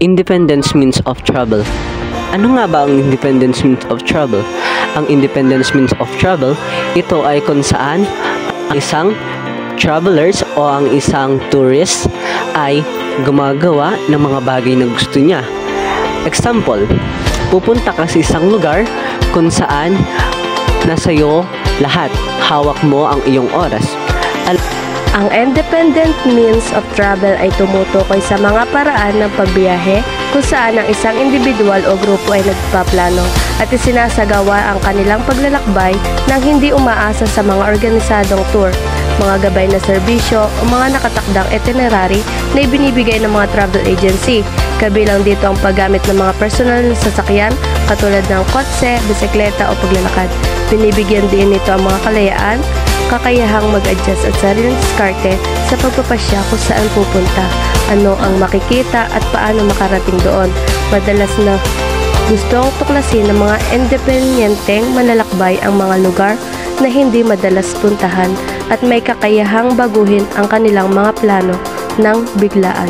Independence means of travel. Ano nga ba ang independence means of travel? Ang independence means of travel, ito ay kung saan ang isang travelers o ang isang tourist ay gumagawa ng mga bagay na gusto niya. Example, pupunta ka sa isang lugar kung saan nasa iyo lahat, hawak mo ang iyong oras. Ang independent means of travel ay tumutukoy sa mga paraan ng pagbiyahe kung saan ang isang individual o grupo ay nagpaplano at isinasagawa ang kanilang paglalakbay nang hindi umaasa sa mga organisadong tour, mga gabay na serbisyo o mga nakatakdang itinerary na ibinibigay ng mga travel agency. Kabilang dito ang paggamit ng mga personal na sasakyan katulad ng kotse, bisikleta o paglalakad. Binibigyan din nito ang mga kalayaan, kakayahang mag-adjust at sariling diskarte sa pagpapasya kung saan pupunta, ano ang makikita at paano makarating doon. Madalas na gustong tuklasin ng mga independyenteng manlalakbay ang mga lugar na hindi madalas puntahan at may kakayahang baguhin ang kanilang mga plano ng biglaan.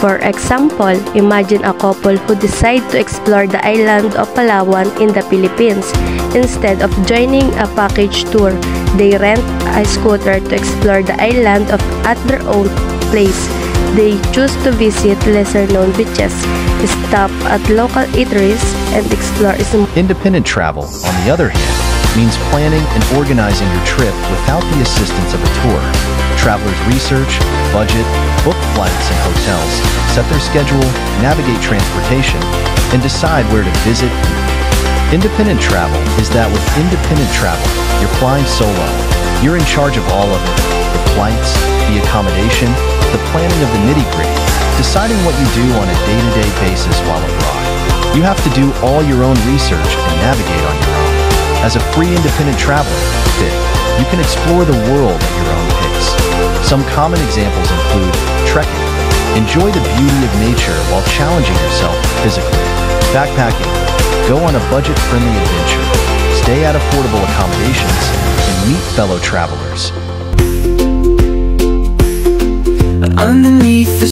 For example, imagine a couple who decide to explore the island of Palawan in the Philippines. Instead of joining a package tour, they rent a scooter to explore the island at their own place. They choose to visit lesser-known beaches, stop at local eateries, and explore small. Independent travel, on the other hand, means planning and organizing your trip without the assistance of a tour. Travelers research, budget, book flights and hotels, set their schedule, navigate transportation, and decide where to visit. Independent travel is that with independent travel, you're flying solo. You're in charge of all of it. The flights, the accommodation, the planning of the nitty-gritty, deciding what you do on a day-to-day basis while abroad. You have to do all your own research and navigate on your own. As a free independent traveler, you can explore the world at your own pace. Some common examples include trekking. Enjoy the beauty of nature while challenging yourself physically. Backpacking. Go on a budget-friendly adventure. Stay at affordable accommodations and meet fellow travelers. Underneath the